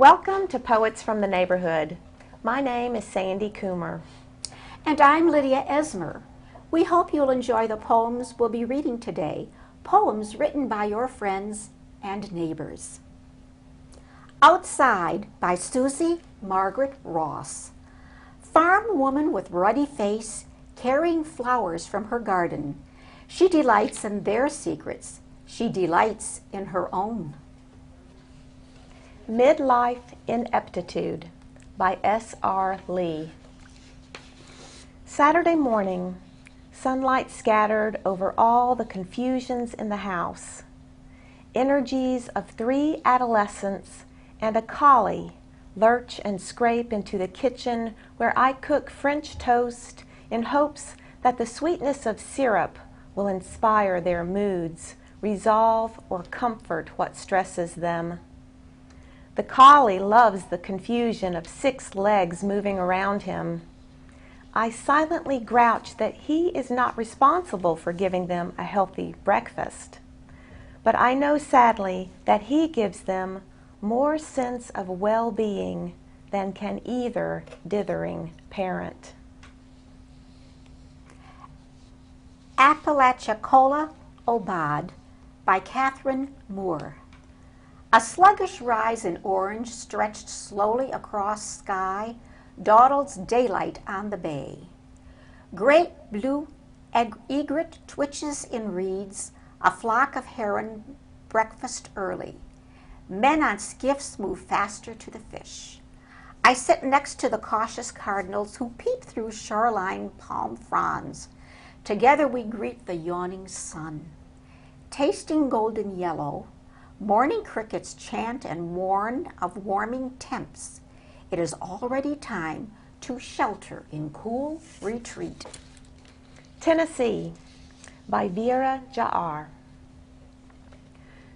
Welcome to Poets from the Neighborhood. My name is Sandy Coomer. And I'm Lydia Esmer. We hope you'll enjoy the poems we'll be reading today, poems written by your friends and neighbors. Outside by Susie Margaret Ross. Farm woman with ruddy face, carrying flowers from her garden. She delights in their secrets. She delights in her own. Midlife Ineptitude by S.R. Lee. Saturday morning, sunlight scattered over all the confusions in the house. Energies of 3 adolescents and a collie lurch and scrape into the kitchen where I cook French toast in hopes that the sweetness of syrup will inspire their moods, resolve, or comfort what stresses them. The collie loves the confusion of 6 legs moving around him. I silently grouch that he is not responsible for giving them a healthy breakfast. But I know sadly that he gives them more sense of well-being than can either dithering parent. Apalachicola, Aubade by Catherine Moore. A sluggish rise in orange stretched slowly across sky dawdles daylight on the bay. Great blue egret twitches in reeds, a flock of heron breakfast early. Men on skiffs move faster to the fish. I sit next to the cautious cardinals who peep through shoreline palm fronds. Together we greet the yawning sun. Tasting golden yellow, morning crickets chant and warn of warming temps. It is already time to shelter in cool retreat. Tennessee by VerrajaR.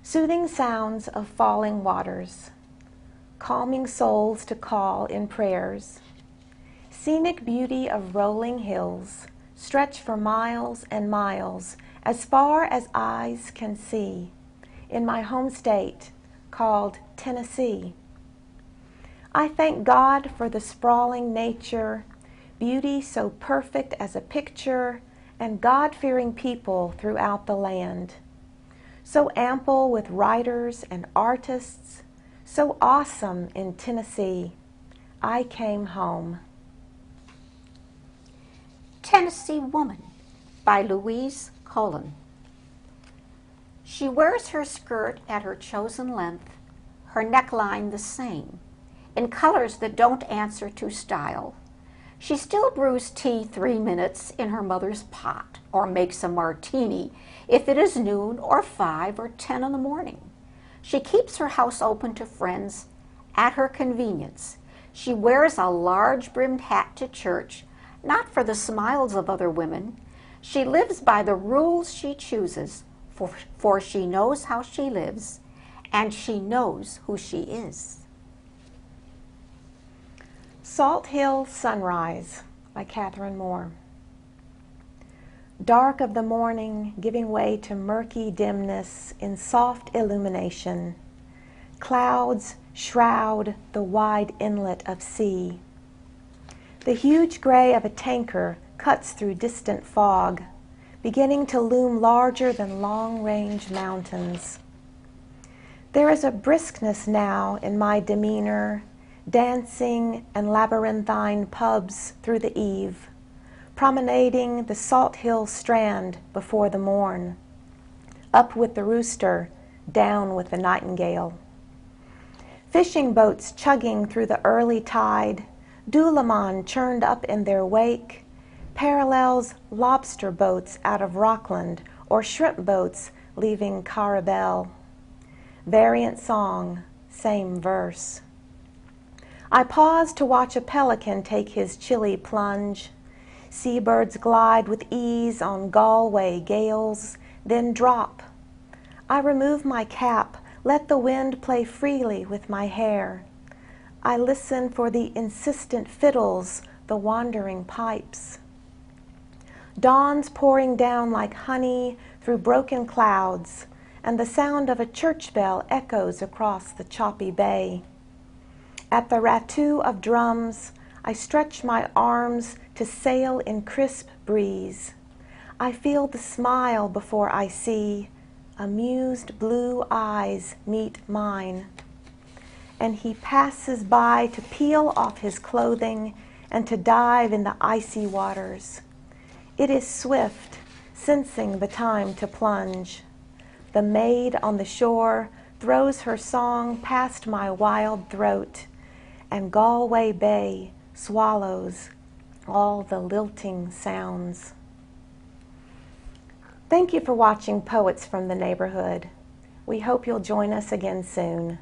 Soothing sounds of falling waters, calming souls to call in prayers. Scenic beauty of rolling hills stretch for miles and miles as far as eyes can see. In my home state called Tennessee. I thank God for the sprawling nature, beauty so perfect as a picture, and God-fearing people throughout the land. So ample with writers and artists, so awesome in Tennessee. I came home. Tennessee Woman by Louise Colln. She wears her skirt at her chosen length, her neckline the same, in colors that don't answer to style. She still brews tea 3 minutes in her mother's pot, or makes a martini if it is noon or 5 or 10 in the morning. She keeps her house open to friends at her convenience. She wears a large-brimmed hat to church, not for the smiles of other women. She lives by the rules she chooses, for she knows how she lives, and she knows who she is. Salthill Sunrise by Catherine Moore. Dark of the morning giving way to murky dimness in soft illumination. Clouds shroud the wide inlet of sea. The huge gray of a tanker cuts through distant fog, beginning to loom larger than long-range mountains. There is a briskness now in my demeanor, dancing and labyrinthine pubs through the eve, promenading the Salthill strand before the morn, up with the rooster, down with the nightingale. Fishing boats chugging through the early tide, Dulaman churned up in their wake, parallels lobster boats out of Rockland or shrimp boats leaving Carabel. Variant song, same verse. I pause to watch a pelican take his chilly plunge. Seabirds glide with ease on Galway gales, then drop. I remove my cap, let the wind play freely with my hair. I listen for the insistent fiddles, the wandering pipes. Dawn's pouring down like honey through broken clouds, and the sound of a church bell echoes across the choppy bay. At the rattle of drums, I stretch my arms to sail in crisp breeze. I feel the smile before I see amused blue eyes meet mine. And he passes by to peel off his clothing and to dive in the icy waters. It is swift, sensing the time to plunge. The maid on the shore throws her song past my wild throat, and Galway Bay swallows all the lilting sounds. Thank you for watching Poets from the Neighborhood. We hope you'll join us again soon.